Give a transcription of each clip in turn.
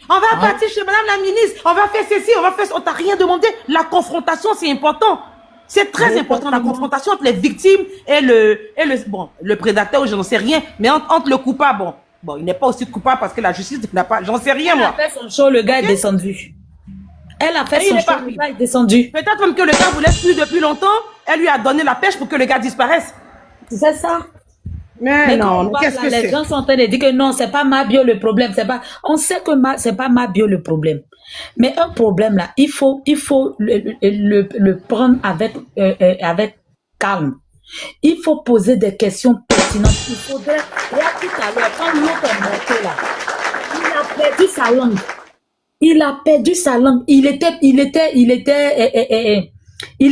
On va partir chez madame la ministre, on va faire ceci, on va faire ça. On t'a rien demandé. La confrontation, c'est important. C'est très important, la confrontation entre les victimes et le prédateur, ou je n'en sais rien, mais entre le coupable, bon, il n'est pas aussi coupable parce que la justice n'a pas, j'en sais rien, moi. Elle a fait son show, le gars est descendu. Elle a fait son show, le gars est descendu. Peut-être même que le gars voulait plus depuis longtemps, elle lui a donné la pêche pour que le gars disparaisse. C'est ça. Mais non, qu'est-ce que c'est? Les gens sont en train de dire que non, c'est pas Mabio le problème. On sait que c'est pas Mabio le problème. Mais un problème là, il faut le prendre avec calme. Il faut poser des questions pertinentes. Il faudrait, là tout à l'heure, quand l'autre est monté là, il a perdu sa langue. Il a perdu sa langue. Il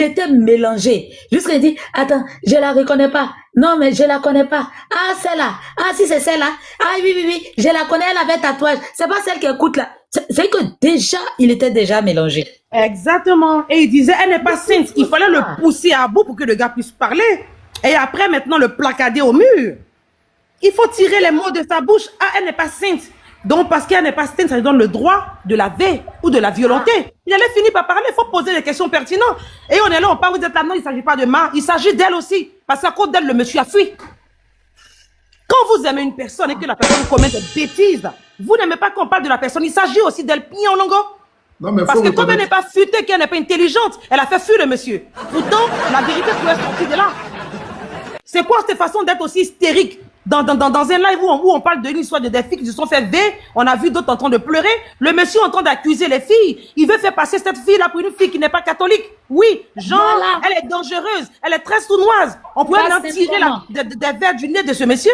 était mélangé. Jusqu'à dire, attends, je la reconnais pas. Non, mais je la connais pas. Ah, celle-là. Ah, si c'est celle-là. Ah, oui, je la connais, elle avait tatouage. C'est pas celle qui écoute là. C'est que déjà, il était déjà mélangé. Exactement. Et il disait, elle n'est pas sainte. Il fallait le pousser à bout pour que le gars puisse parler. Et après, maintenant, le placader au mur. Il faut tirer les mots de sa bouche. Ah, elle n'est pas sainte. Donc, parce qu'elle n'est pas sainte, ça lui donne le droit de la veiller ou de la violenter. Il allait finir par parler, il faut poser des questions pertinentes. Et on est là, on parle, vous êtes là, non, il ne s'agit pas de Ma, il s'agit d'elle aussi. Parce qu'à cause d'elle, le monsieur a fui. Quand vous aimez une personne et que la personne commet des bêtises, vous n'aimez pas qu'on parle de la personne, il s'agit aussi d'elle, en longo. Non, mais parce que comme elle n'est pas futée, qu'elle n'est pas intelligente, elle a fait fuir le monsieur. Pourtant, la vérité pourrait sortir de là. C'est quoi cette façon d'être aussi hystérique? Dans un live où on parle de l'histoire de des filles qui se sont fait V, on a vu d'autres en train de pleurer. Le monsieur est en train d'accuser les filles. Il veut faire passer cette fille-là pour une fille qui n'est pas catholique. Oui, genre, voilà. Elle est dangereuse. Elle est très sournoise. On pourrait même tirer des verres du nez de ce monsieur.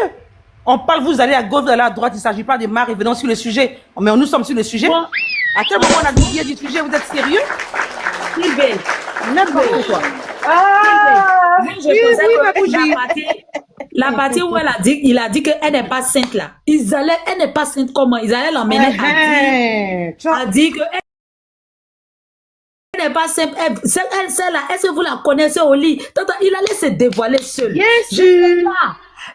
On parle, vous allez à gauche, vous allez à droite. Il ne s'agit pas de marre et venons sur le sujet. Mais nous sommes sur le sujet. Bon. À quel moment on a oublié du sujet? Vous êtes sérieux? N'importe quoi. La partie où il a dit qu'elle n'est pas sainte là. Elle n'est pas sainte comment? Ils allaient l'emmener à dire qu'elle n'est pas sainte. Celle-là, est-ce que vous la connaissez au lit? Il allait se dévoiler seul. Yes.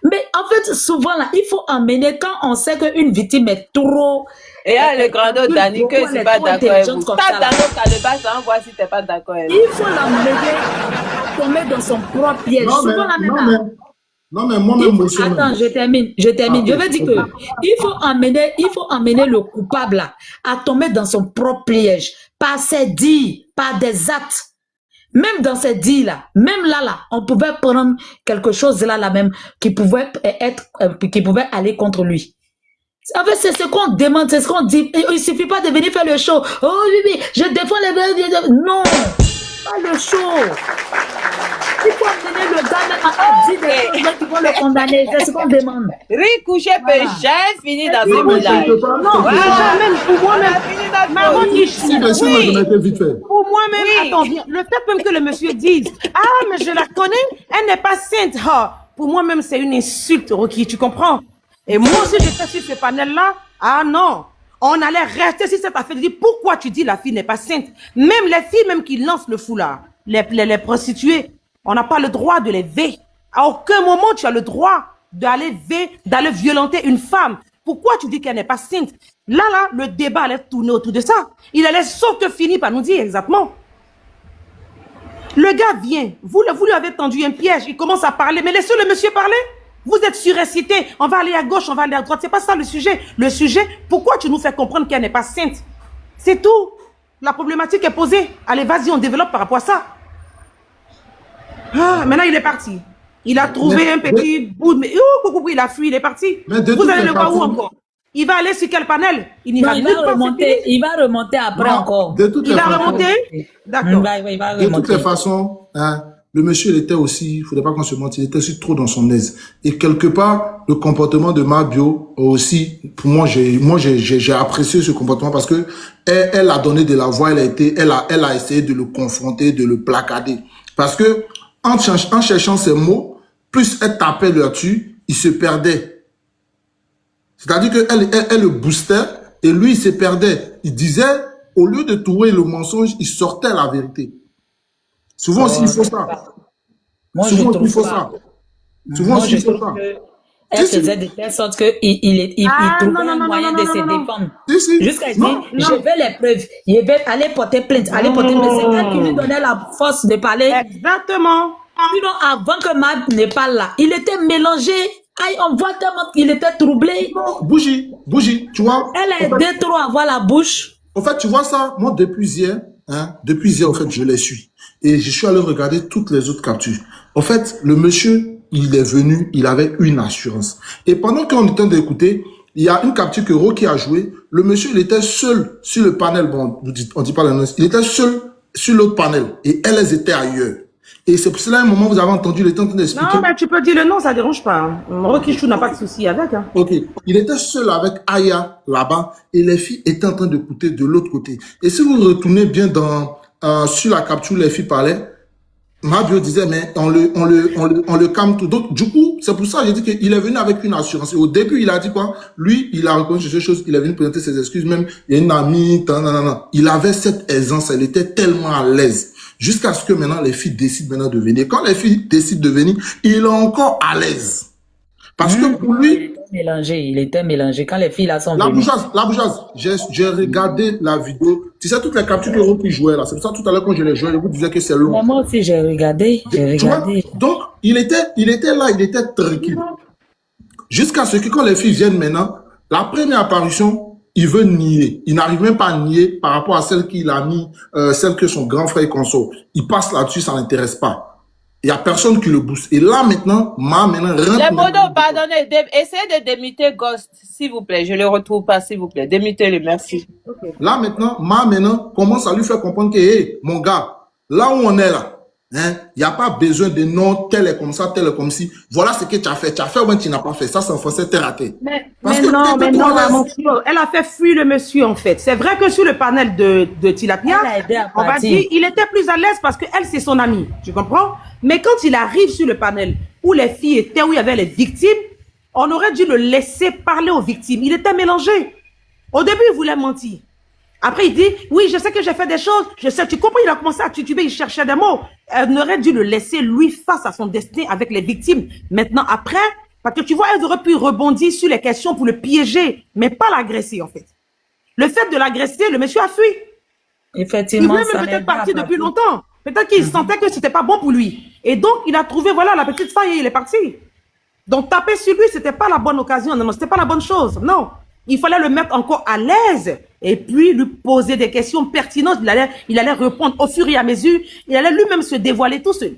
Mais en fait, souvent là, il faut emmener quand on sait qu'une victime est trop. Et là, le grand Dani, que je ne suis pas d'accord avec vous. Tape dans notre calebasse, on voit si tu n'es pas d'accord avec il faut l'emmener à tomber dans son propre piège. Non, mais moi-même, attends, je termine. Je veux dire que il faut emmener le coupable là, à tomber dans son propre piège, par ses dits, par des actes. Même dans ces dits là, même là, on pouvait prendre quelque chose là même qui pouvait aller contre lui. En fait, c'est ce qu'on demande, c'est ce qu'on dit. Il suffit pas de venir faire le show. Oh oui, je défends les... Non, pas le show. Il faut amener le gars même à dire des choses qui vont le condamner. C'est ce qu'on demande. Ricoucher péché, fini dans ce village. Non, même pour moi-même. Pour moi-même, attends, le fait même que le monsieur dise, ah, mais je la connais, elle n'est pas sainte. Pour moi-même, c'est une insulte, Rocky, tu comprends? Et moi aussi, j'étais sur ce panel-là. Ah non, on allait rester sur cette affaire de dire pourquoi tu dis la fille n'est pas sainte. Même les filles même qui lancent le foulard, les prostituées, on n'a pas le droit de les veiller. À aucun moment tu as le droit d'aller violenter une femme. Pourquoi tu dis qu'elle n'est pas sainte? Là, le débat allait tourner autour de ça. Il allait sauf que finir par nous dire exactement. Le gars vient, vous lui avez tendu un piège, il commence à parler, mais laissez le monsieur parler. Vous êtes surexcité, on va aller à gauche, on va aller à droite. C'est pas ça le sujet. Le sujet, pourquoi tu nous fais comprendre qu'elle n'est pas sainte? C'est tout. La problématique est posée. Allez, vas-y, on développe par rapport à ça. Ah, maintenant, il est parti. Il a trouvé un petit bout de... il a fui, il est parti. Vous allez le voir où encore? Il va aller sur quel panel? Il va remonter après encore. Il va remonter? D'accord. De toutes les façons... le monsieur, il était aussi, il faudrait pas qu'on se mente, il était aussi trop dans son aise. Et quelque part, le comportement de Mabio aussi, pour moi, j'ai apprécié ce comportement parce que elle a donné de la voix, elle a essayé de le confronter, de le placader. Parce que, en cherchant ses mots, plus elle tapait là-dessus, il se perdait. C'est-à-dire qu'elle le boostait et lui, il se perdait. Il disait, au lieu de trouver le mensonge, il sortait la vérité. Souvent aussi, il faut ça. Souvent, il faut ça. Souvent, il faut ça. elle faisait de telle sorte qu'il trouvait un moyen de se défendre. Jusqu'à dire, je veux les preuves. Je vais aller porter plainte. C'est elle qui lui donnait la force de parler. Exactement. Sinon, avant que Mab ne parle là, il était mélangé. Aïe, on voit tellement qu'il était troublé. Bougie, tu vois. Elle a aidé trop à voir la bouche. En fait, tu vois ça, moi, depuis hier, en fait, je les suis. Et je suis allé regarder toutes les autres captures. En fait, le monsieur, il est venu, il avait une assurance. Et pendant qu'on était d'écouter, il y a une capture que Rocky a joué. Le monsieur, il était seul sur le panel. Bon, on dit pas la noce. Il était seul sur l'autre panel. Et elles étaient ailleurs. Et c'est pour cela, à un moment, vous avez entendu, il était en train d'expliquer. Non, mais tu peux dire le nom, ça ne dérange pas. Rocky Chou n'a pas de souci avec. Hein. Ok. Il était seul avec Aya là-bas et les filles étaient en train d'écouter de l'autre côté. Et si vous retournez bien sur la capture, les filles parlaient, Mabio disait, mais on le calme tout. Donc, du coup, c'est pour ça que j'ai dit qu'il est venu avec une assurance. Et au début, il a dit quoi? Lui, il a reconnu ces choses, il est venu présenter ses excuses, même, il y a une amie, il avait cette aisance, elle était tellement à l'aise. Jusqu'à ce que maintenant, les filles décident maintenant de venir. Quand les filles décident de venir, il est encore à l'aise. Parce que pour lui... Il était mélangé. Quand les filles là sont venues... La bougeasse, j'ai regardé la vidéo. Tu sais, toutes les captures que Rocky jouait là. C'est pour ça, tout à l'heure, quand je les jouais, je vous disais que c'est long. Moi aussi, j'ai regardé. Donc, il était là, il était tranquille. Jusqu'à ce que quand les filles viennent maintenant, la première apparition... Il veut nier. Il n'arrive même pas à nier par rapport à celle qu'il a mis, celle que son grand frère console. Il passe là-dessus, ça l'intéresse pas. Il y a personne qui le booste. Et là, maintenant, rentre... Les modos, pardonnez, essayez de démuter Ghost, s'il vous plaît. Je le retrouve pas, s'il vous plaît. Démutez-le, merci. Okay. Là, maintenant, commence à lui faire comprendre que, hey, mon gars, là où on est là, il n'y a pas besoin de non, tel est comme ça, tel est comme ci. Voilà ce que tu as fait. Tu as fait ou tu n'as pas fait. Ça, c'est en français, t'es raté. Mais non, elle a fait fuir le monsieur, en fait. C'est vrai que sur le panel de Tilapia, on va dire, il était plus à l'aise parce qu'elle, c'est son amie. Tu comprends? Mais quand il arrive sur le panel où les filles étaient, où il y avait les victimes, on aurait dû le laisser parler aux victimes. Il était mélangé. Au début, il voulait mentir. Après, il dit, oui, je sais que j'ai fait des choses. Je sais, tu comprends, il a commencé à tituber, il cherchait des mots. Elle aurait dû le laisser, lui, face à son destin avec les victimes. Maintenant, après, parce que tu vois, elle aurait pu rebondir sur les questions pour le piéger, mais pas l'agresser, en fait. Le fait de l'agresser, le monsieur a fui. Effectivement, il voulait peut-être partir depuis longtemps. Peut-être qu'il sentait que c'était pas bon pour lui. Et donc, il a trouvé, voilà, la petite faille et il est parti. Donc, taper sur lui, c'était pas la bonne occasion. Non, c'était pas la bonne chose. Non. Il fallait le mettre encore à l'aise et puis lui poser des questions pertinentes. Il allait répondre au fur et à mesure. Il allait lui-même se dévoiler tout seul.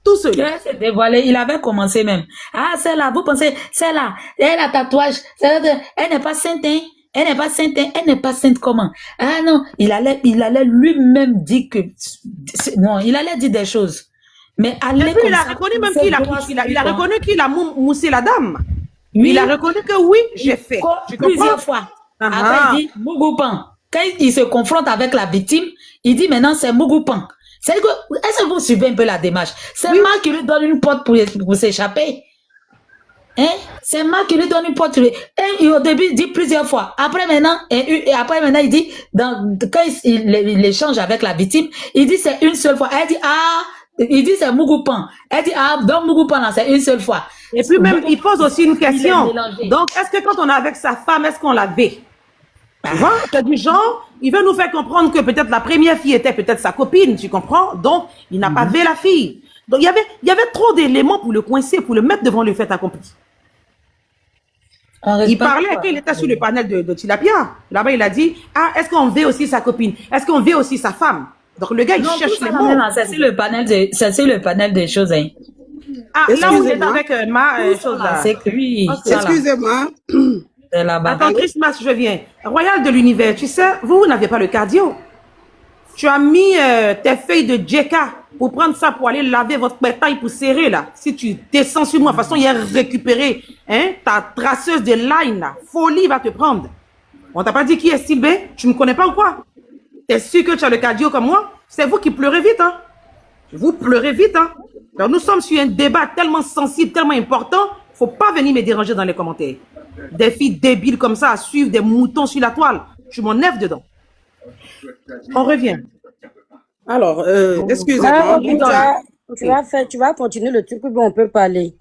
Tout seul. Il se dévoiler. Il avait commencé même. Ah, celle-là, vous pensez, celle-là, elle a tatouage. Elle n'est pas sainte, hein? Elle n'est pas sainte, hein? Elle n'est pas sainte comment? Ah non, il allait lui-même dire que... Non, il allait dire des choses. Mais il a reconnu même qu'il a reconnu qu'il a moussé la dame. Oui. Il a reconnu que oui, j'ai fait. Plusieurs fois. Après, il dit Mougoupan. Quand il se confronte avec la victime, il dit maintenant c'est Mougoupan. Est-ce que vous suivez un peu la démarche? C'est Marc qui lui donne une porte pour s'échapper. Hein? C'est Marc qui lui donne une porte. Et au début, il dit plusieurs fois. Après maintenant, il dit, quand il échange avec la victime, il dit c'est une seule fois. Elle dit il dit c'est Mougoupan. Elle dit donc Mougoupan là, c'est une seule fois. Et puis même, il pose aussi une question. Donc, est-ce que quand on est avec sa femme, est-ce qu'on l'avait? Tu vois, c'est du genre, il veut nous faire comprendre que peut-être la première fille était peut-être sa copine, tu comprends? Donc, il n'a pas vu la fille. Donc, il y avait trop d'éléments pour le coincer, pour le mettre devant le fait accompli. Il parlait quand il était sur le panel de Tilapia. Là-bas, il a dit, est-ce qu'on veut aussi sa copine? Est-ce qu'on veut aussi sa femme? Donc, le gars, il cherche les mots. C'est sur le panel des choses, hein. Là, vous êtes avec ma chose là. C'est lui. Excusez-moi. Attends, Christmas, je viens. Royal de l'univers, tu sais, vous n'avez pas le cardio. Tu as mis tes feuilles de Jeka pour prendre ça pour aller laver votre pétaille pour serrer là. Si tu descends sur moi, de toute façon, il a récupéré ta traceuse de line là. Folie va te prendre. On t'a pas dit qui est Sylvain? Tu me connais pas ou quoi? T'es sûr que tu as le cardio comme moi? C'est vous qui pleurez vite, hein? Vous pleurez vite, hein? Alors, nous sommes sur un débat tellement sensible, tellement important, faut pas venir me déranger dans les commentaires. Des filles débiles comme ça à suivre des moutons sur la toile. Je m'enlève dedans. On revient. Alors, excusez-moi. Tu vas continuer le truc, puis on peut parler.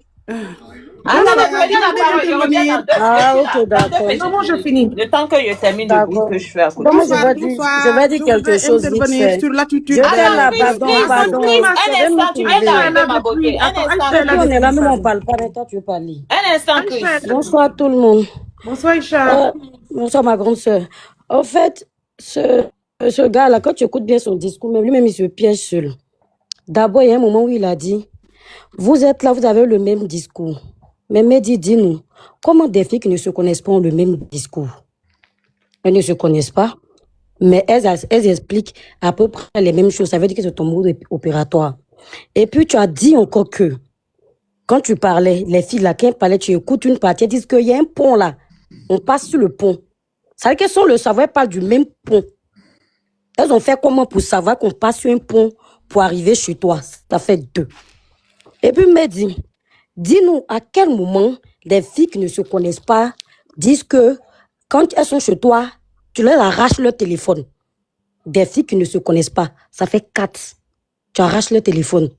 Ah, Non, non, non, non, je dis la parole, je reviens dans 2 Ah, minutes. ok, d'accord. non, moi, je finis. Le temps que je termine le bruit D'accord. que je fais à côté. Donc, moi, je Bonsoir, vais dire bonsoir. quelque chose vite intervenir fait. sur l'attitude Je de- vais là, Attends, Chris, pardon, pardon. Chris, ma un sœur. instant, tu viens Aïcha, d'arriver, ma beauté. Un Attends, instant, Aïcha, Nous, on est là, nous, on Chris. parle pas, mais toi, tu veux parler. un instant, Chris. Aïcha, Bonsoir tout le monde. bonsoir, Aïcha. Bonsoir ma grande sœur. En fait, ce gars-là, quand tu écoutes bien son discours, même lui-même, il se piège seul. D'abord, il y a un moment où il a dit, vous êtes là, vous avez le même discours. Mais Mehdi, dis-nous, comment des filles qui ne se connaissent pas ont le même discours? Elles ne se connaissent pas, mais elles expliquent à peu près les mêmes choses. Ça veut dire que c'est ton mode opératoire. Et puis, tu as dit encore que, quand tu parlais, les filles là, quand elles parlaient, tu écoutes une partie, elles disent qu'il y a un pont là. On passe sur le pont. Ça veut dire qu'elles sont le savoir, elles parlent du même pont. Elles ont fait comment pour savoir qu'on passe sur un pont pour arriver chez toi? Ça fait 2. Et puis, Mehdi, dis-nous à quel moment les filles qui ne se connaissent pas disent que quand elles sont chez toi, tu leur arraches leur téléphone. Des filles qui ne se connaissent pas, ça fait 4. Tu arraches leur téléphone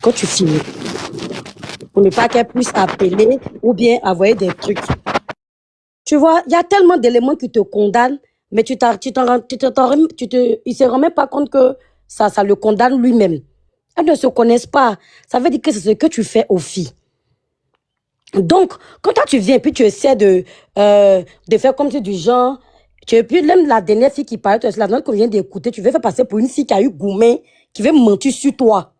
quand tu finis. Pour ne pas qu'elles puissent appeler ou bien envoyer des trucs. Tu vois, il y a tellement d'éléments qui te condamnent, mais il ne se rend même pas compte que ça le condamne lui-même. Elles ne se connaissent pas. Ça veut dire que c'est ce que tu fais aux filles. Donc, quand toi tu viens et puis tu essaies de faire comme si du genre, et puis même la dernière fille qui parlait, la note qu'on vient d'écouter, tu veux faire passer pour une fille qui a eu gourmet, qui veut mentir sur toi.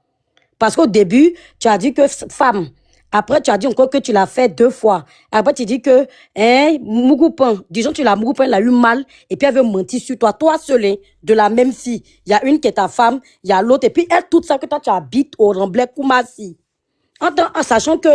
Parce qu'au début, tu as dit que femme. Après, tu as dit encore que tu l'as fait 2 fois. Après, tu dis que, Mougoupan, disons tu l'as Mougoupan, elle a eu mal, et puis elle veut mentir sur toi. Toi seul, hein, de la même fille. Il y a une qui est ta femme, il y a l'autre, et puis elle, tout ça que toi, tu habites au Remblai Koumassi. En sachant que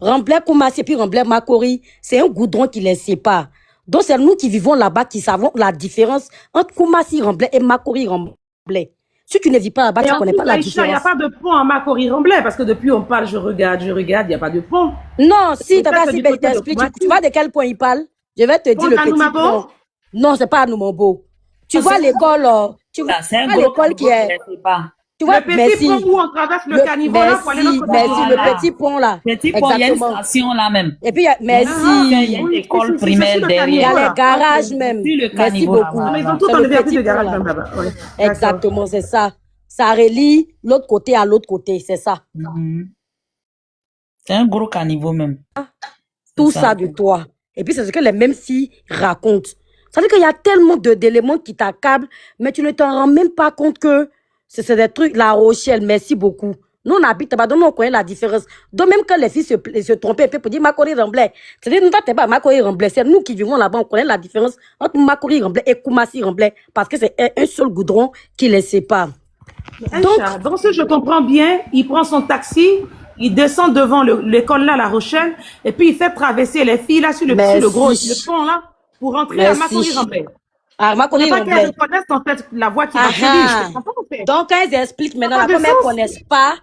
Remblai Koumassi et puis Remblai Makori, c'est un goudron qui les sépare. Donc, c'est nous qui vivons là-bas qui savons la différence entre Koumassi Remblai et Makori Remblai. Si tu ne vis pas là-bas, tu ne connais pas la différence. Il n'y a pas de pont à Makori-Remblai, parce que depuis on parle, je regarde, il n'y a pas de pont. Non, si, je t'explique. Tu vois de quel point il parle? Je vais te dire le petit pont. Non, c'est pas à Noumambo. Tu vois l'école, tu vois l'école qui est... Tu vois, le petit pont où on traverse le caniveau là pour aller notre le petit pont là. Petit pont, il y a une station là même. Et puis, merci. Il y a une école primaire derrière. Il y a les garages même. Merci beaucoup. Ils ont tout enlevé de garage même là-bas. Exactement, c'est ça. Ça relie l'autre côté à l'autre côté, c'est ça. C'est un gros caniveau même. Tout ça de toi. Et puis, c'est ce que les mêmes filles racontent. Ça veut dire qu'il y a tellement d'éléments qui t'accablent, mais tu ne t'en rends même pas compte que c'est des trucs, La Rochelle, merci beaucoup. Nous, on habite là-bas, donc on connaît la différence. Donc, même quand les filles se trompaient pour dire Makori Remblai, c'est-à-dire, nous, t'es pas Makori Remblai, c'est nous qui vivons là-bas, on connaît la différence entre Makori Remblai et Koumassi Remblai, parce que c'est un seul goudron qui les sépare. Donc, si je comprends bien, il prend son taxi, il descend devant l'école là, La Rochelle, et puis il fait traverser les filles là sur le pont là, pour rentrer à Makori Remblai. Ah, Makori Remblai. Elles reconnaissent en fait la voix qui va suivre. Donc, elles expliquent maintenant, comme elles ne connaissent pas.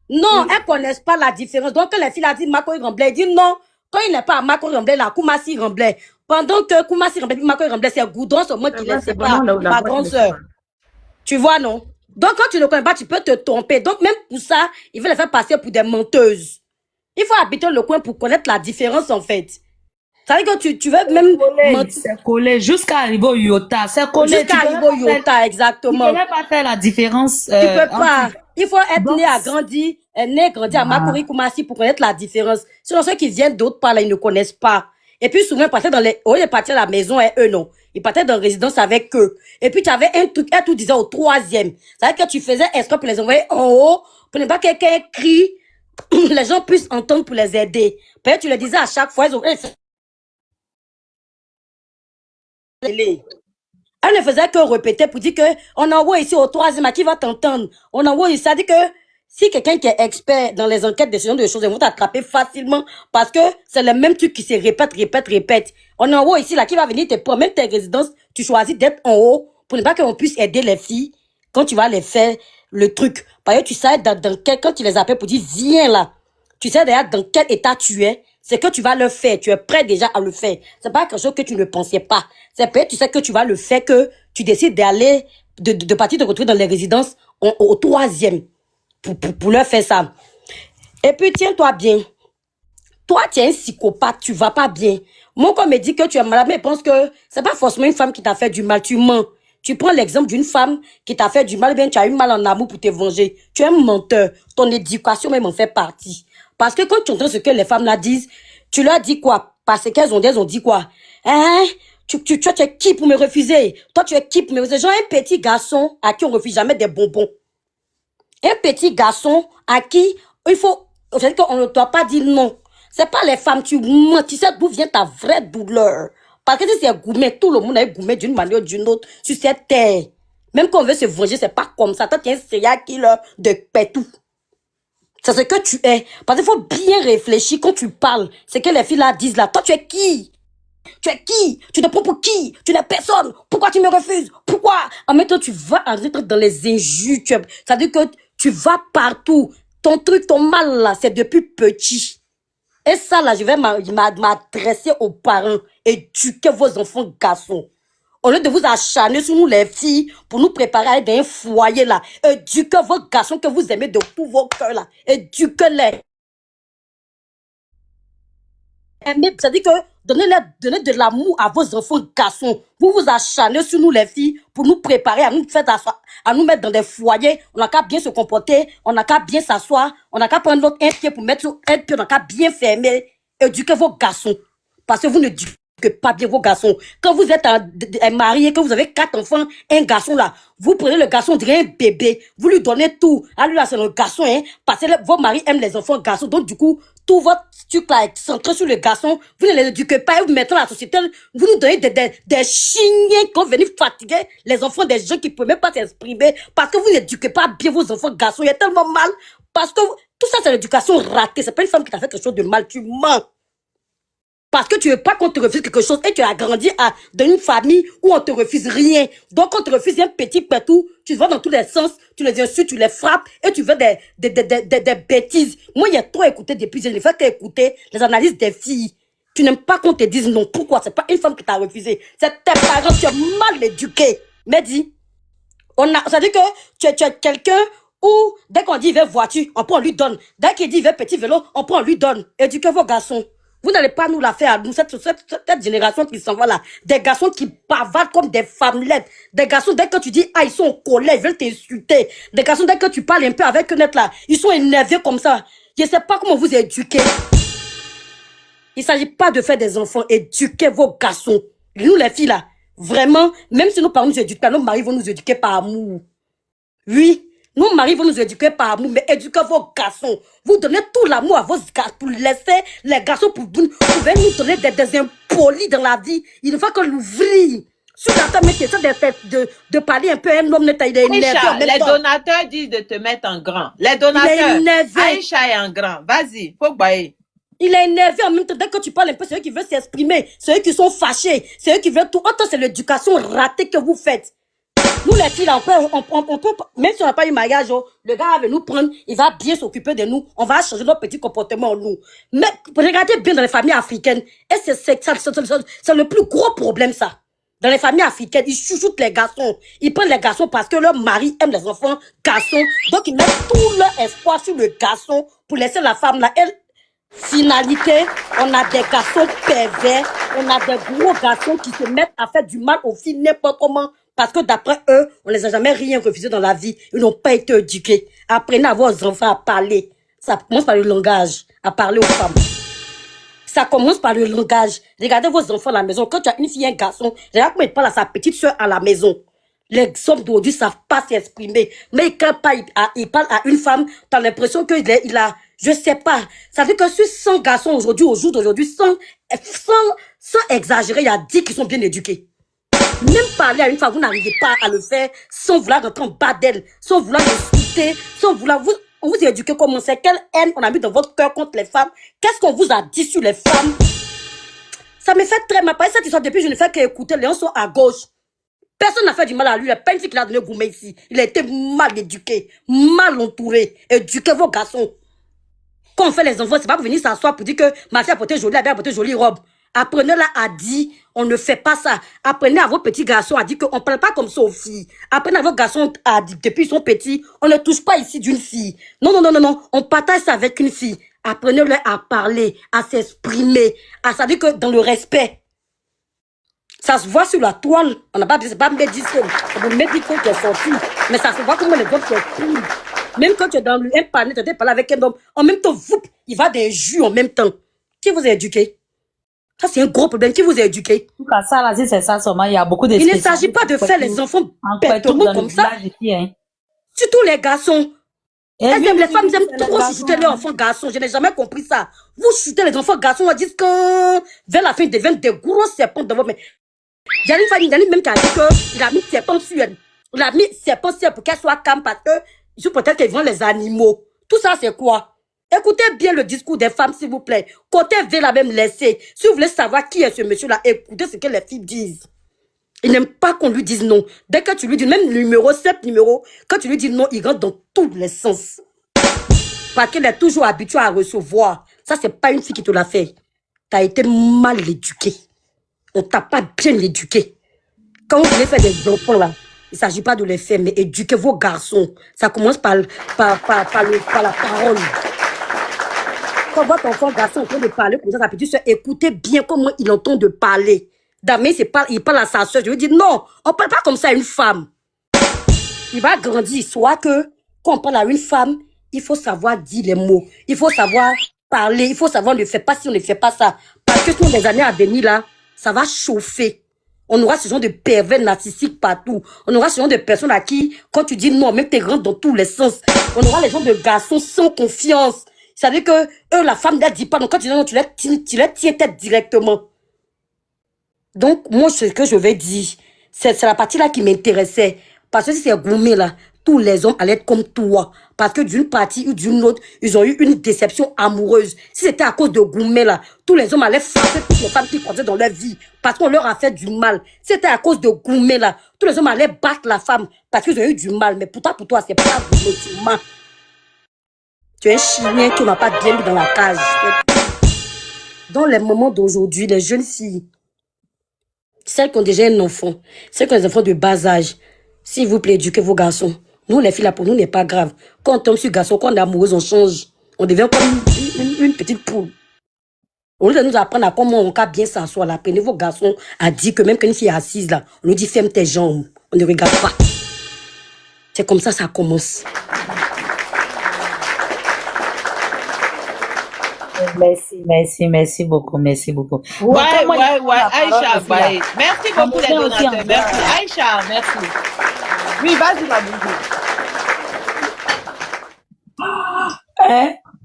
Non, elles ne connaissent pas la différence. Donc, quand les filles ont dit Makori Remblai, elles disent non, quand il n'est pas à Makori Remblai, la Koumassi Remblai. Pendant que Koumassi Remblai et Makori Remblai, c'est goudron seulement qui les sépare, ma grande sœur. Tu vois, non? Donc, quand tu ne connais pas, tu peux te tromper. Donc, même pour ça, il veut les faire passer pour des menteuses. Il faut habiter le coin pour connaître la différence, en fait. Ça veut dire que tu veux même... C'est collé jusqu'à arriver au Iota. C'est collé. Jusqu'à arriver au Iota, exactement. Tu ne peux pas faire la différence. Tu peux pas. Il faut être né à grandi, à Makori Koumassi pour connaître la différence. Sinon, ceux qui viennent d'autres parts, là, ils ne connaissent pas. Et puis, souvent, ils partaient ils partaient à la maison et eux, non. Ils partaient dans la résidence avec eux. Et puis, tu avais un truc, elle tout disait au 3e. Ça veut dire que tu faisais exprès pour les envoyer en haut, pour ne pas que quelqu'un crie, les gens puissent entendre pour les aider. Peut-être tu le disais à chaque fois, elle ne faisait que répéter pour dire que on envoie ici au 3e, à qui va t'entendre? On envoie ici, ça dit que si quelqu'un qui est expert dans les enquêtes de ce genre de choses, ils vont t'attraper facilement parce que c'est le même truc qui se répète. On envoie ici, là, qui va venir te prendre, même tes résidences, tu choisis d'être en haut pour ne pas qu'on puisse aider les filles quand tu vas les faire le truc. Parce que tu sais, quand tu les appelles pour dire, viens là, tu sais déjà dans quel état tu es, c'est que tu vas le faire, tu es prêt déjà à le faire. C'est pas quelque chose que tu ne pensais pas. C'est peut-être tu sais que tu vas le faire, que tu décides d'aller, de partir te retrouver dans les résidences au 3e pour leur faire ça. Et puis, tiens-toi bien. Toi, tu es un psychopathe, tu vas pas bien. Moi, quand on me dit que tu es malade, mais je pense que c'est pas forcément une femme qui t'a fait du mal, tu mens. Tu prends l'exemple d'une femme qui t'a fait du mal, bien tu as eu mal en amour pour te venger. Tu es un menteur. Ton éducation même en fait partie. Parce que quand tu entends ce que les femmes là disent, tu leur dis quoi? Parce qu'elles ont dit quoi? Hein? Tu es qui pour me refuser? Toi, tu es qui pour me refuser? Genre un petit garçon à qui on refuse jamais des bonbons. Un petit garçon à qui il faut... C'est-à-dire qu'on ne doit pas dire non. C'est pas les femmes, tu mens. Tu sais d'où vient ta vraie douleur. Parce que si c'est gourmet, tout le monde est gourmet d'une manière ou d'une autre sur cette terre. Même quand on veut se venger, c'est pas comme ça. Toi, tu es un serial killer de pétou. C'est ce que tu es. Parce qu'il faut bien réfléchir quand tu parles. C'est que les filles là disent là. Toi, tu es qui? Tu es qui? Tu te prends pour qui? Tu n'es personne. Pourquoi tu me refuses? Pourquoi? En même temps, tu vas entrer dans les injures. Ça veut dire que tu vas partout. Ton truc, ton mal là, c'est depuis petit. Et ça là, je vais m'adresser aux parents. Éduquez vos enfants garçons. Au lieu de vous acharner sur nous les filles pour nous préparer à être dans un foyer là. Éduquez vos garçons que vous aimez de tout vos cœurs là. Éduquez-les. C'est-à-dire que donnez de l'amour à vos enfants garçons. Vous vous acharnez sur nous les filles pour nous préparer à nous mettre dans des foyers. On n'a qu'à bien se comporter, on n'a qu'à bien s'asseoir, on n'a qu'à prendre un pied pour mettre sur un pied, on n'a qu'à bien fermer. Éduquez vos garçons. Parce que vous ne éduquez pas bien vos garçons. Quand vous êtes marié, que vous avez 4 enfants, un garçon là, vous prenez le garçon, on dirait un bébé, vous lui donnez tout. Ah lui là c'est le garçon, hein, parce que vos maris aiment les enfants garçons, donc du coup, tout votre truc là est centré sur le garçon, vous ne les éduquez pas et vous mettez dans la société, vous nous donnez des chignons quand vous venez fatiguer les enfants des gens qui ne peuvent même pas s'exprimer, parce que vous n'éduquez pas bien vos enfants garçons, il y a tellement mal, parce que tout ça c'est l'éducation ratée, c'est pas une femme qui t'a fait quelque chose de mal, tu mens. Parce que tu veux pas qu'on te refuse quelque chose et tu as grandi dans une famille où on te refuse rien. Donc, quand on te refuse un petit pétou, tu vas dans tous les sens, tu les insultes, tu les frappes et tu veux des bêtises. Moi, il y a trop écouté depuis, je n'ai fait qu'écouter les analyses des filles. Tu n'aimes pas qu'on te dise non. Pourquoi? C'est pas une femme qui t'a refusé. C'est tes parents, tu es mal éduqué. Mais dis, ça dit que tu es quelqu'un où, dès qu'on dit il veut voiture, on prend, on lui donne. Dès qu'il dit il veut petit vélo, on prend, on lui donne. Éduquez vos garçons. Vous n'allez pas nous la faire à nous, cette génération qui s'en va là. Des garçons qui bavardent comme des femmelettes. Des garçons, dès que tu dis, ah, ils sont en colère, ils veulent t'insulter. Des garçons, dès que tu parles un peu avec eux net là, ils sont énervés comme ça. Je ne sais pas comment vous éduquez. Il ne s'agit pas de faire des enfants. Éduquez vos garçons. Nous, les filles là, vraiment, même si nos parents nous éduquent pas, nos maris vont nous éduquer par amour. Oui. Nos maris vont nous éduquer par amour, mais éduquez vos garçons. Vous donnez tout l'amour à vos garçons pour laisser les garçons pour nous donner des impolis dans la vie. Il ne faut que l'ouvrir. Sur la table, mais de parler un peu à un homme, il est énervé. Les donateurs disent de te mettre en grand. Les donateurs. Il est énervé. Aïcha est en grand. Vas-y, faut bailler. Il est énervé en même temps. Dès que tu parles un peu, c'est eux qui veulent s'exprimer. C'est eux qui sont fâchés. C'est eux qui veulent tout. Autant c'est l'éducation ratée que vous faites. Nous, les filles, là, on peut, même si on n'a pas eu mariage, le gars va nous prendre, il va bien s'occuper de nous, on va changer notre petit comportement, nous. Mais, regardez bien dans les familles africaines, et c'est le plus gros problème, ça. Dans les familles africaines, ils chouchoutent les garçons. Ils prennent les garçons parce que leur mari aime les enfants garçons. Donc, ils mettent tout leur espoir sur le garçon pour laisser la femme là. Elle, finalité, on a des garçons pervers, on a des gros garçons qui se mettent à faire du mal aux filles n'importe comment. Parce que d'après eux, on les a jamais rien refusé dans la vie. Ils n'ont pas été éduqués. Apprenez à vos enfants à parler. Ça commence par le langage, à parler aux femmes. Ça commence par le langage. Regardez vos enfants à la maison. Quand tu as une fille et un garçon, regarde comment il parle à sa petite soeur à la maison. Les hommes d'aujourd'hui savent pas s'exprimer. Mais quand il parle à une femme, tu as l'impression qu'il a, je sais pas. Ça veut dire que sur 100 garçons aujourd'hui, au jour d'aujourd'hui, sans exagérer, il y a 10 qui sont bien éduqués. Même parler à une femme, vous n'arrivez pas à le faire sans vouloir rentrer en bas d'elle, sans vouloir l'insulter, sans vouloir on vous éduquer comment c'est, quelle haine on a mis dans votre cœur contre les femmes, qu'est-ce qu'on vous a dit sur les femmes. Ça me fait très mal. Par cette histoire, depuis je ne fais qu'écouter, les gens sont à gauche. Personne n'a fait du mal à lui, il n'y a pas une fille qui l'a donné gourmet ici. Il a été mal éduqué, mal entouré. Éduquez vos garçons. Quand on fait les enfants, c'est pas pour venir s'asseoir pour dire que ma fille a porté jolie, elle a porté jolie robe. Apprenez-la à dire, on ne fait pas ça. Apprenez à vos petits garçons à dire qu'on ne parle pas comme ça aux filles. Apprenez à vos garçons à dire, depuis qu'ils sont petits, on ne touche pas ici d'une fille. Non, non, non, non, non, on partage ça avec une fille. Apprenez-leur à parler, à s'exprimer, à ça dire que dans le respect. Ça se voit sur la toile. On n'a pas besoin, c'est pas Médico. C'est le Médico qui est sorti. Mais ça se voit comment les autres s'expriment. Même quand tu es dans un panier, tu es parlé avec un homme, en même temps, il va des jus en même temps. Qui vous a éduqué? Ça, c'est un gros problème. Qui vous a éduqué? En tout cas, ça, là, si c'est ça seulement, il y a beaucoup de Il ne s'agit pas de faire les enfants bêtement comme ça. Surtout les garçons. Les femmes aiment trop chuchoter leurs enfants garçons. Je n'ai jamais compris ça. Vous chuchotez les enfants garçons, on dit que vers la fin, ils deviennent des gros serpents dans votre main. Il y a une famille même qui a dit qu'il a mis serpent sur elle. Il a mis serpent sur elle pour qu'elle soit calme parce que peut-être qu'ils vendent les animaux. Tout ça, c'est quoi? Écoutez bien le discours des femmes, s'il vous plaît. Côté V, la même laissé. Si vous voulez savoir qui est ce monsieur-là, écoutez ce que les filles disent. Il n'aime pas qu'on lui dise non. Dès que tu lui dis, même numéro, 7 numéro, quand tu lui dis non, il rentre dans tous les sens. Parce qu'elle est toujours habituée à recevoir. Ça, c'est pas une fille qui te l'a fait. Tu as été mal éduquée. On t'a pas bien éduqué. Quand vous voulez faire des enfants, là, il ne s'agit pas de les faire, mais éduquer vos garçons. Ça commence par la parole. Quand votre enfant garçon est en train de parler comme ça, sa petite soeur, écoutez bien comment il entend de parler. Damé, il parle à sa soeur. Je lui dis non, on ne parle pas comme ça à une femme. Il va grandir. Soit que, quand on parle à une femme, il faut savoir dire les mots. Il faut savoir parler. Il faut savoir ne faire pas si on ne fait pas ça. Parce que dans les années à venir, là, ça va chauffer. On aura ce genre de pervers narcissiques partout. On aura ce genre de personnes à qui, quand tu dis non, même tu rentres dans tous les sens. On aura les gens de garçons sans confiance. C'est-à-dire que eux, la femme ne dit pas. Donc quand tu dis non, tu les tiens tête directement. Donc, moi, ce que je vais dire, c'est la partie là qui m'intéressait. Parce que si c'est gourmet là, tous les hommes allaient être comme toi. Parce que d'une partie ou d'une autre, ils ont eu une déception amoureuse. Si c'était à cause de gourmet là, tous les hommes allaient frapper toutes les femmes qui croisaient dans leur vie. Parce qu'on leur a fait du mal. Si c'était à cause de gourmet là, tous les hommes allaient battre la femme parce qu'ils ont eu du mal. Mais pourtant, pour toi, c'est pas gourmet, tu mens. Tu es un chien qui n'a pas bien mis dans la cage. Dans les moments d'aujourd'hui, les jeunes filles, celles qui ont déjà un enfant, celles qui ont des enfants de bas âge, s'il vous plaît, éduquez vos garçons. Nous, les filles, là, pour nous, n'est pas grave. Quand on tombe sur garçon, quand on est amoureuse, on change. On devient comme une petite poule. Au lieu de nous apprendre à comment on peut bien s'asseoir là, prenez vos garçons à dire que même quand une fille est assise là, on lui dit ferme tes jambes. On ne regarde pas. C'est comme ça commence. Merci beaucoup. Ouais, Aïcha, bye. Merci beaucoup les donateurs. Merci. Aïcha, merci. Oui, vas-y, ma boubou.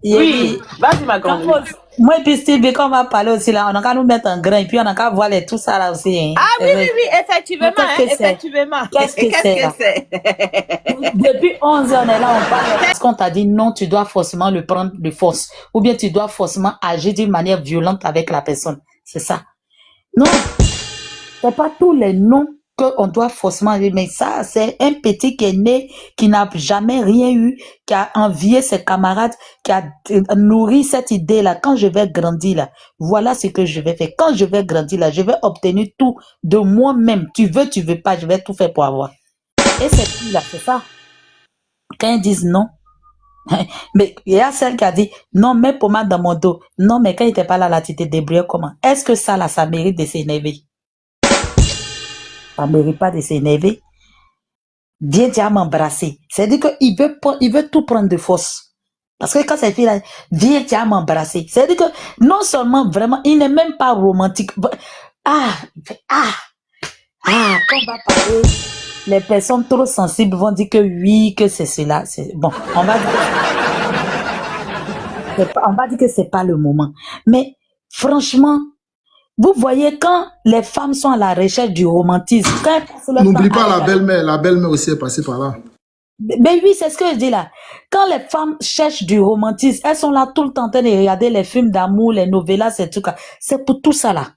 Oui, vas-y, ma grande. Moi, et puis Steve, quand on va parler aussi là, on a qu'à nous mettre en grain et puis on a qu'à voir tout ça là aussi. Hein. Ah oui, effectivement. Qu'est-ce que c'est? Depuis 11 ans, on est là, on parle. Parce qu'on t'a dit non, tu dois forcément le prendre de force. Ou bien tu dois forcément agir d'une manière violente avec la personne. C'est ça. Non, c'est pas tous les noms qu'on doit forcément dire, mais ça, c'est un petit qui est né, qui n'a jamais rien eu, qui a envié ses camarades, qui a nourri cette idée-là. Quand je vais grandir là, voilà ce que je vais faire. Quand je vais grandir là, je vais obtenir tout de moi-même. Tu veux pas, je vais tout faire pour avoir. Et cette fille-là, c'est ça. Quand ils disent non, mais il y a celle qui a dit, non, mets pommade dans mon dos. Non, mais quand il n'était pas là, tu t'es débrouillé comment? Est-ce que ça, là, ça mérite de s'énerver? Ça ne mérite pas de s'énerver. Viens, tu vas m'embrasser. C'est-à-dire qu'il veut tout prendre de force. Parce que quand cette fille-là, viens, tu vas m'embrasser. C'est-à-dire que non seulement vraiment, il n'est même pas romantique. Quand on va parler, les personnes trop sensibles vont dire que oui, que c'est cela. Bon, on va dire que c'est pas le moment. Mais franchement, vous voyez, quand les femmes sont à la recherche du romantisme, n'oublie pas la belle-mère aussi est passée par là. Mais oui, c'est ce que je dis là. Quand les femmes cherchent du romantisme, elles sont là tout le temps en train de regarder les films d'amour, les novellas, ces trucs là. C'est pour tout ça là.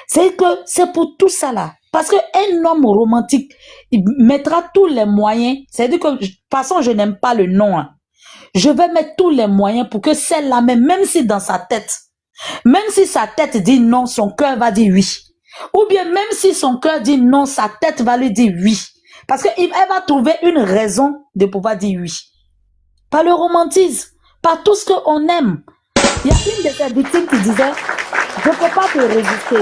C'est pour tout ça là. Parce qu'un homme romantique, il mettra tous les moyens. C'est-à-dire que, de toute façon, je n'aime pas le nom. Hein. Je vais mettre tous les moyens pour que celle-là, même si dans sa tête, même si sa tête dit non, son cœur va dire oui. Ou bien même si son cœur dit non, sa tête va lui dire oui. Parce qu'elle va trouver une raison de pouvoir dire oui. Par le romantisme, par tout ce qu'on aime. Il y a une de ces victimes qui disait, je ne peux pas te résister.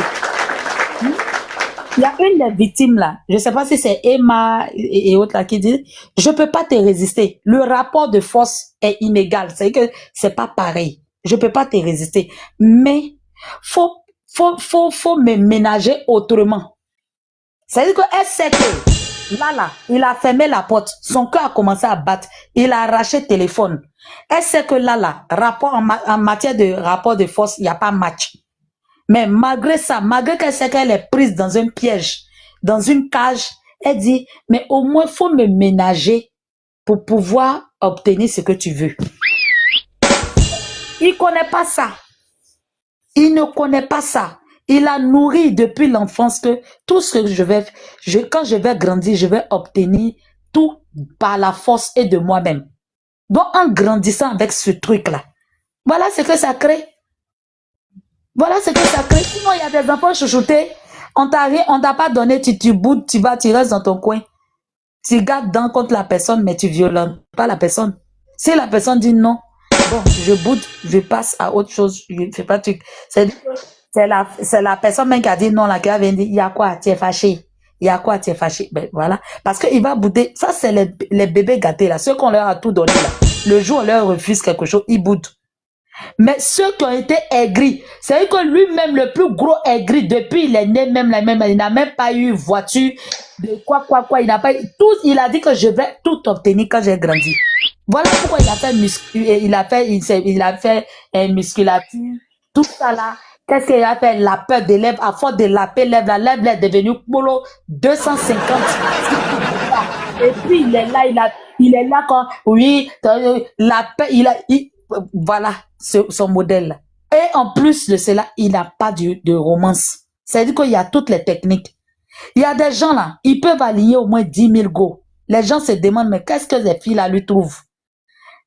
Il y a une des victimes là, je ne sais pas si c'est Emma et autres là qui disent, je ne peux pas te résister. Le rapport de force est inégal. C'est que c'est pas pareil. Je ne peux pas te résister. Mais faut me ménager autrement. C'est-à-dire qu'elle sait que là, il a fermé la porte. Son cœur a commencé à battre. Il a arraché le téléphone. Elle sait que là, rapport en matière de rapport de force, il n'y a pas match. Mais malgré ça, malgré qu'elle sait qu'elle est prise dans un piège, dans une cage, elle dit, mais au moins, faut me ménager pour pouvoir obtenir ce que tu veux. Il ne connaît pas ça. Il ne connaît pas ça. Il a nourri depuis l'enfance que tout ce que quand je vais grandir, je vais obtenir tout par la force et de moi-même. Donc, en grandissant avec ce truc-là, voilà ce que ça crée. Voilà ce que ça crée. Sinon, il y a des enfants chouchoutés, on t'a pas donné, tu boudes, tu restes dans ton coin. Tu gardes dans contre la personne, mais tu violentes pas la personne. Si la personne dit non, bon, je boude, je passe à autre chose, je ne fais pas de truc. C'est la personne même qui a dit non, là, qui a dit, il y a quoi, tu es fâché. Il y a quoi, tu es fâché. Ben voilà. Parce qu'il va bouder. Ça, c'est les bébés gâtés, là. Ceux qu'on leur a tout donné, là. Le jour où on leur refuse quelque chose, ils boudent. Mais ceux qui ont été aigris, c'est que lui-même, le plus gros aigri, depuis il est né, il n'a même pas eu voiture, de quoi, il n'a pas eu tout, il a dit que je vais tout obtenir quand j'ai grandi. Voilà pourquoi il a fait musculature, tout ça là. Qu'est-ce qu'il a fait? La peur des lèvres, à force de laper lèvres, la lèvre est devenue polo 250. Et puis il est là quand, oui, la peur, voilà son modèle. Et en plus de cela, il n'a pas de romance. C'est-à-dire qu'il y a toutes les techniques. Il y a des gens là, ils peuvent aligner au moins 10 000 go. Les gens se demandent, mais qu'est-ce que ces filles là lui trouvent?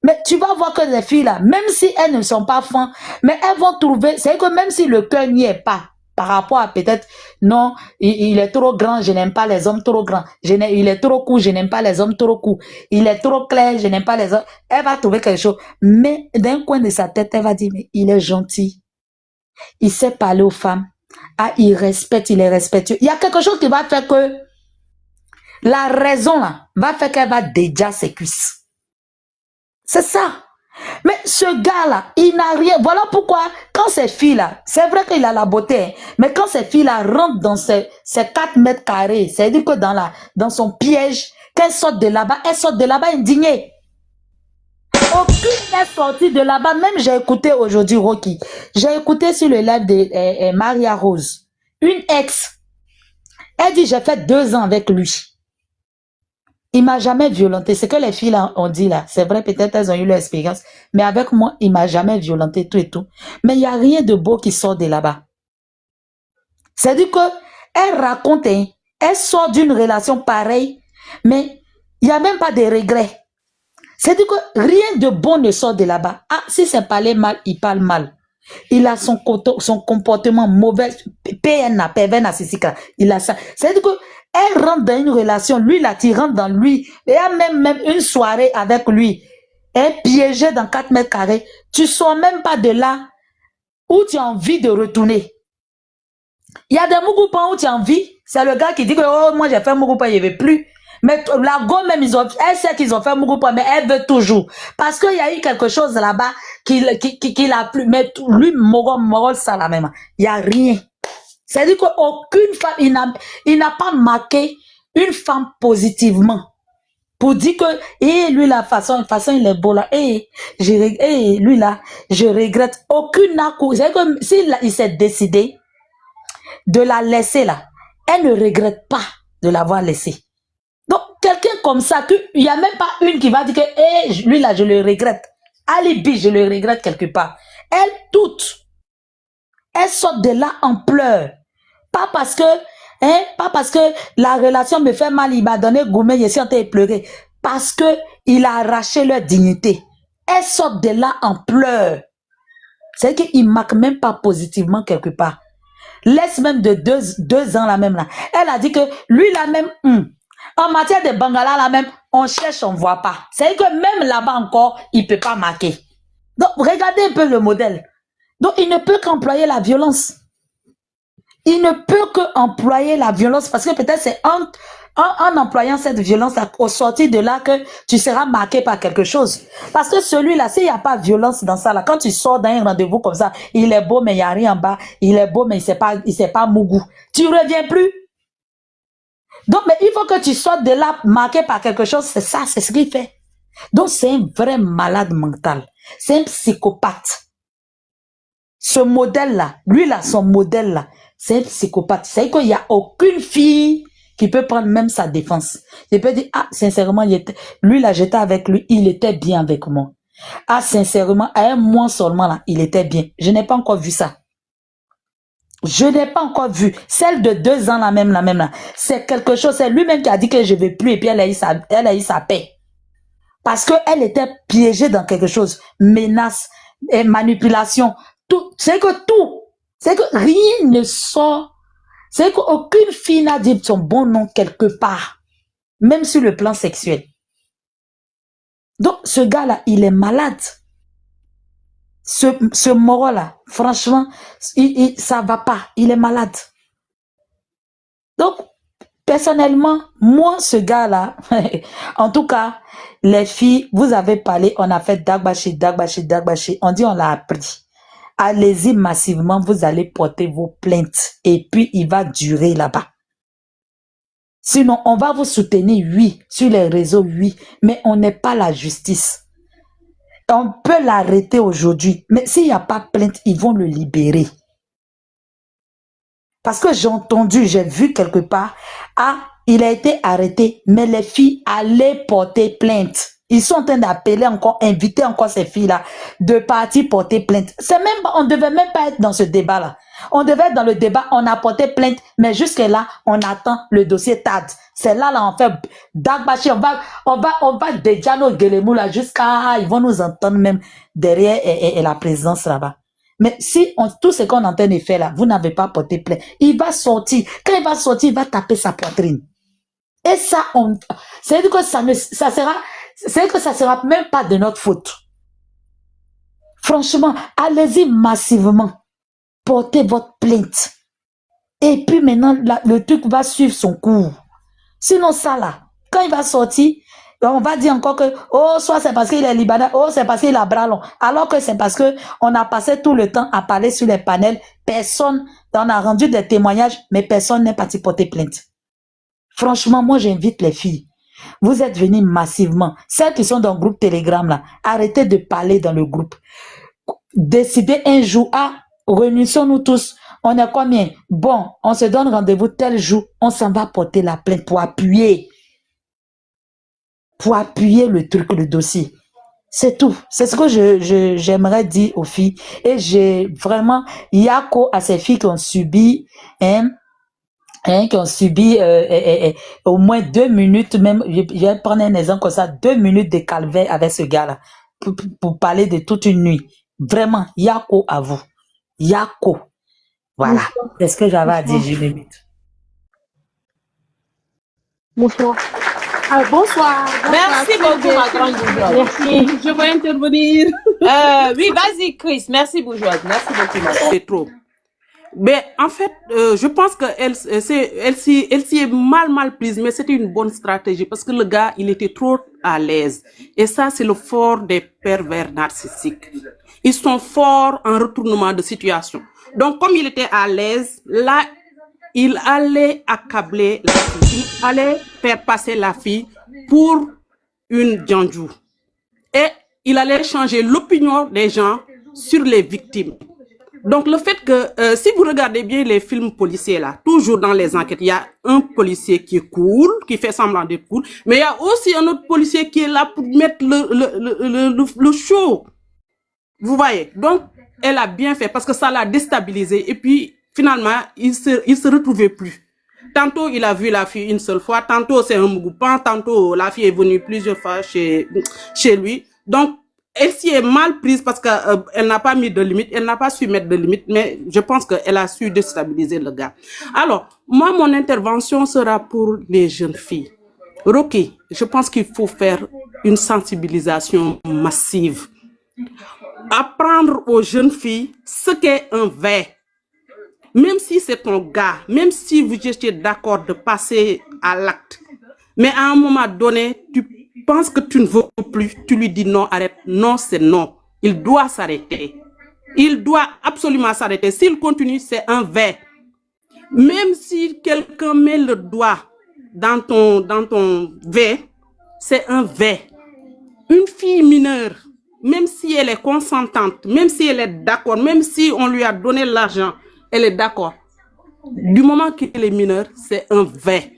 Mais tu vas voir que les filles là, même si elles ne sont pas fins, mais elles vont trouver, c'est que même si le cœur n'y est pas, par rapport à peut-être, non, il est trop grand, je n'aime pas les hommes trop grands. Il est trop court, je n'aime pas les hommes trop courts. Il est trop clair, je n'aime pas les hommes. Elle va trouver quelque chose. Mais d'un coin de sa tête, elle va dire, mais il est gentil. Il sait parler aux femmes. Ah, il est respectueux. Il y a quelque chose qui va faire que la raison là, va faire qu'elle va déjà ses cuisses. C'est ça. Mais ce gars-là, il n'a rien. Voilà pourquoi, quand ces filles-là, c'est vrai qu'il a la beauté, hein, mais quand ces filles-là rentrent dans ces 4 mètres carrés, c'est-à-dire que dans son piège, qu'elles sortent de là-bas, indignées. Aucune n'est sortie de là-bas. Même j'ai écouté aujourd'hui, Rocky. J'ai écouté sur le live de Maria Rose. Une ex. Elle dit, j'ai fait 2 ans avec lui. Il m'a jamais violenté. C'est que les filles là, ont dit là. C'est vrai, peut-être elles ont eu leur expérience. Mais avec moi, il m'a jamais violenté, tout et tout. Mais il n'y a rien de beau qui sort de là-bas. C'est-à-dire que elle raconte, hein, elle sort d'une relation pareille, mais il n'y a même pas de regrets. C'est-à-dire que rien de bon ne sort de là-bas. Ah, si c'est parler mal, il parle mal. Il a son comportement mauvais, PNA, pervers narcissique. Il a ça. C'est-à-dire que elle rentre dans une relation, lui là, tu rentres dans lui. Et il y a même une soirée avec lui. Elle est piégée dans 4 mètres carrés. Tu ne sors même pas de là où tu as envie de retourner. Il y a des mougoupan où tu as envie. C'est le gars qui dit que oh, moi j'ai fait mougoupan, il ne veut plus. Mais la go même, elle sait qu'ils ont fait mougoupan, mais elle veut toujours. Parce qu'il y a eu quelque chose là-bas qu'il a plu. Mais lui, Morol, ça la même. Il n'y a rien. C'est-à-dire qu'aucune femme, il n'a pas marqué une femme positivement. Pour dire que, lui la façon il est beau là, lui là, je regrette. Aucune coup. C'est que s'il s'est décidé de la laisser là, elle ne regrette pas de l'avoir laissé. Donc, quelqu'un comme ça, il n'y a même pas une qui va dire que, lui là, je le regrette. Alibi, je le regrette quelque part. Elle, toutes, elles sortent de là en pleurs. Pas parce que la relation me fait mal, il m'a donné gourmet, je suis en train de pleurer. Parce que il a arraché leur dignité. Elles sortent de là en pleurs. C'est qu'il ne marque même pas positivement quelque part. Laisse même de 2 ans là même là. Elle a dit que lui là même, en matière de Bangala là même, on cherche, on ne voit pas. C'est que même là-bas encore, il ne peut pas marquer. Donc, regardez un peu le modèle. Donc, il ne peut qu'employer la violence. Il ne peut qu'employer la violence parce que peut-être c'est en employant cette violence au sortir de là que tu seras marqué par quelque chose. Parce que celui-là, s'il n'y a pas de violence dans ça, là, quand tu sors d'un rendez-vous comme ça, il est beau mais il n'y a rien en bas, il est beau mais il sait pas mougou. Tu ne reviens plus. Donc, mais il faut que tu sortes de là marqué par quelque chose, c'est ça, c'est ce qu'il fait. Donc, c'est un vrai malade mental. C'est un psychopathe. Ce modèle-là, lui là, son modèle-là, c'est un psychopathe. C'est qu'il n'y a aucune fille qui peut prendre même sa défense. Je peux dire, ah, sincèrement, lui là, j'étais avec lui, il était bien avec moi. Ah, sincèrement, à un mois seulement là, il était bien. Je n'ai pas encore vu ça. Je n'ai pas encore vu. Celle de 2 ans, la même là. C'est quelque chose, c'est lui-même qui a dit que je ne vais plus et puis elle a eu sa paix. Parce qu'elle était piégée dans quelque chose. Menace, et manipulation. Tout. C'est que rien ne sort. C'est qu'aucune fille n'a dit son bon nom quelque part. Même sur le plan sexuel. Donc, ce gars-là, il est malade. Ce moro-là, franchement, ça va pas. Il est malade. Donc, personnellement, moi, ce gars-là, en tout cas, les filles, vous avez parlé, on a fait dagbashi. On dit, on l'a appris. Allez-y massivement, vous allez porter vos plaintes. Et puis, il va durer là-bas. Sinon, on va vous soutenir, oui, sur les réseaux, oui, mais on n'est pas la justice. On peut l'arrêter aujourd'hui, mais s'il n'y a pas plainte, ils vont le libérer. Parce que j'ai entendu, j'ai vu quelque part, ah, il a été arrêté, mais les filles allaient porter plainte. Ils sont en train d'appeler encore, inviter encore ces filles-là de partir porter plainte. On ne devait même pas être dans ce débat-là. On devait être dans le débat, on a porté plainte, mais jusque-là, on attend le dossier TAD. C'est là, on fait Dagbashi, on va déjà nos guélemous là, jusqu'à, ils vont nous entendre même derrière et la présidence là-bas. Mais si tout ce qu'on est en train de faire là, vous n'avez pas porté plainte, il va sortir. Quand il va sortir, il va taper sa poitrine. Et ça, c'est-à-dire que ça sera même pas de notre faute. Franchement, allez-y massivement. Portez votre plainte. Et puis maintenant, le truc va suivre son cours. Sinon ça là, quand il va sortir, on va dire encore que, oh, soit c'est parce qu'il est libanais, oh, c'est parce qu'il a bras long. Alors que c'est parce que on a passé tout le temps à parler sur les panels. Personne, on a rendu des témoignages, mais personne n'est parti porter plainte. Franchement, moi, j'invite les filles. Vous êtes venus massivement. Celles qui sont dans le groupe Telegram là, arrêtez de parler dans le groupe. Décidez un jour, réunissons-nous tous. On est combien? Bon, on se donne rendez-vous tel jour. On s'en va porter la plainte pour appuyer. Pour appuyer le truc, le dossier. C'est tout. C'est ce que j'aimerais dire aux filles. Et j'ai vraiment, yako à ces filles qui ont subi, au moins 2 minutes, même, je vais prendre un exemple comme ça, 2 minutes de calvaire avec ce gars-là. Pour parler de toute une nuit. Vraiment, yako à vous. Yako. Voilà. C'est ce que j'avais à dire, je limite. Bonsoir. Bonsoir. Merci beaucoup, ma grande bourgeoise. Merci. Je veux intervenir. Oui, vas-y, Chris. Merci, bourgeoise. Merci beaucoup, ma C'est trop. Mais en fait, je pense qu'elle s'y est mal prise, mais c'était une bonne stratégie parce que le gars, il était trop à l'aise. Et ça, c'est le fort des pervers narcissiques. Ils sont forts en retournement de situation. Donc, comme il était à l'aise, là, il allait accabler la fille. Il allait faire passer la fille pour une Djanjou. Et il allait changer l'opinion des gens sur les victimes. Donc, le fait que, si vous regardez bien les films policiers là, toujours dans les enquêtes, il y a un policier qui est cool, qui fait semblant d'être cool, mais il y a aussi un autre policier qui est là pour mettre le show. Vous voyez? Donc, elle a bien fait parce que ça l'a déstabilisé. Et puis, finalement, il se retrouvait plus. Tantôt, il a vu la fille une seule fois. Tantôt, c'est un mougoupan. Tantôt, la fille est venue plusieurs fois chez lui. Donc, elle s'y est mal prise parce qu'elle n'a pas mis de limite. Elle n'a pas su mettre de limite. Mais je pense qu'elle a su déstabiliser le gars. Alors, moi, mon intervention sera pour les jeunes filles. Rocky, je pense qu'il faut faire une sensibilisation massive. apprendre aux jeunes filles ce qu'est un V. Même si c'est ton gars, même si vous étiez d'accord de passer à l'acte, mais à un moment donné, tu penses que tu ne veux plus, tu lui dis non, arrête. Non, c'est non. Il doit s'arrêter. Il doit absolument s'arrêter. S'il continue, c'est un V. Même si quelqu'un met le doigt dans ton V, c'est un V. Une fille mineure, même si elle est consentante, même si elle est d'accord, même si on lui a donné l'argent, elle est d'accord. Du moment qu'elle est mineure, c'est un V.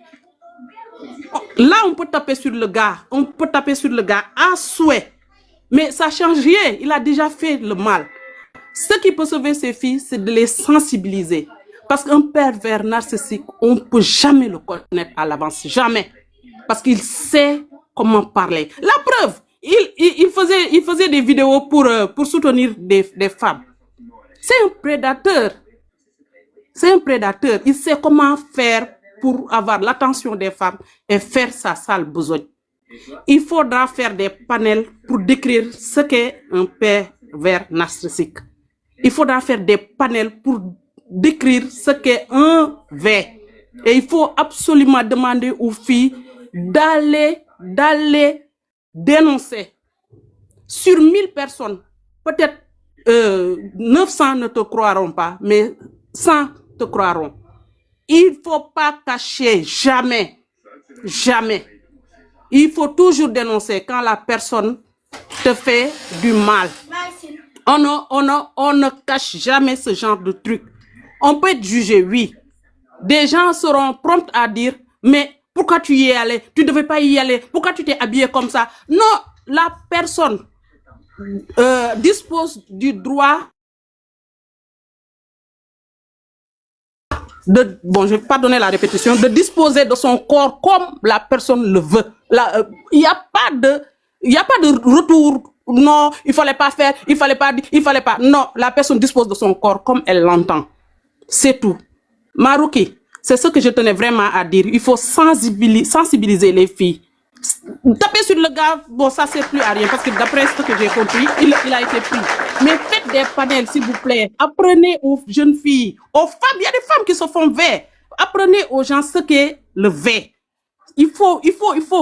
Là, on peut taper sur le gars. On peut taper sur le gars à souhait. Mais ça ne change rien. Il a déjà fait le mal. Ce qui peut sauver ces filles, c'est de les sensibiliser. Parce qu'un pervers narcissique, on ne peut jamais le connaître à l'avance. Jamais. Parce qu'il sait comment parler. La preuve, il faisait des vidéos pour soutenir des femmes. C'est un prédateur. C'est un prédateur. Il sait comment faire pour avoir l'attention des femmes et faire sa sale besogne. Il faudra faire des panels pour décrire ce qu'est un pervers narcissique. Il faudra faire des panels pour décrire ce qu'est un V. Et il faut absolument demander aux filles d'aller dénoncer. Sur 1000 personnes, peut-être 900 ne te croiront pas, mais 100 te croiront. Il ne faut pas cacher, jamais, jamais. Il faut toujours dénoncer quand la personne te fait du mal. On ne cache jamais ce genre de truc. On peut être jugé, oui. Des gens seront prompts à dire, mais pourquoi tu y es allé? Tu ne devais pas y aller. Pourquoi tu t'es habillé comme ça? Non, la personne dispose du droit bon, je ne vais pas donner la répétition, de disposer de son corps comme la personne le veut. Il n'y a pas de retour. Non, il ne fallait pas faire, il ne fallait pas dire, il fallait pas. Non, la personne dispose de son corps comme elle l'entend. C'est tout. Marouki, c'est ce que je tenais vraiment à dire. Il faut sensibiliser les filles. Taper sur le gars, bon, ça ne sert plus à rien parce que d'après ce que j'ai compris, il a été pris. Mais faites des panels, s'il vous plaît. Apprenez aux jeunes filles, aux femmes. Il y a des femmes qui se font V. Apprenez aux gens ce qu'est le V. Il faut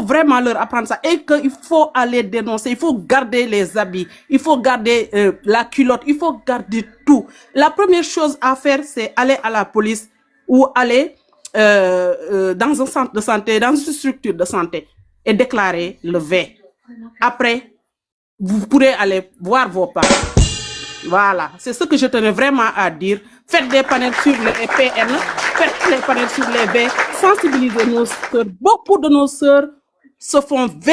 vraiment leur apprendre ça. Et qu'il faut aller dénoncer. Il faut garder les habits. Il faut garder la culotte. Il faut garder tout. La première chose à faire, c'est aller à la police ou aller dans un centre de santé, dans une structure de santé et déclarer le V. Après, vous pourrez aller voir vos parents. Voilà, c'est ce que je tenais vraiment à dire. Faites des panels sur les PN, faites des panels sur les V, sensibilisez nos sœurs. Beaucoup de nos sœurs se font V.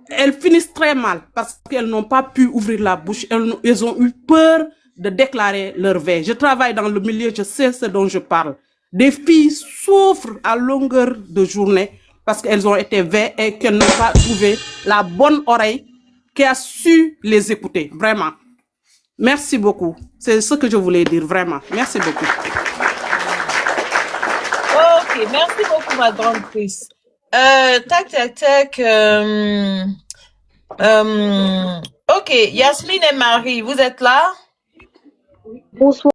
Elles finissent très mal parce qu'elles n'ont pas pu ouvrir la bouche. Elles ont eu peur de déclarer leur V. Je travaille dans le milieu, je sais ce dont je parle. Des filles souffrent à longueur de journée parce qu'elles ont été V et qu'elles n'ont pas trouvé la bonne oreille qui a su les écouter, vraiment. Merci beaucoup. C'est ce que je voulais dire, vraiment. Merci beaucoup. Ok, merci beaucoup, ma grande Chris. Ok, Yasmine et Marie, vous êtes là? Bonsoir.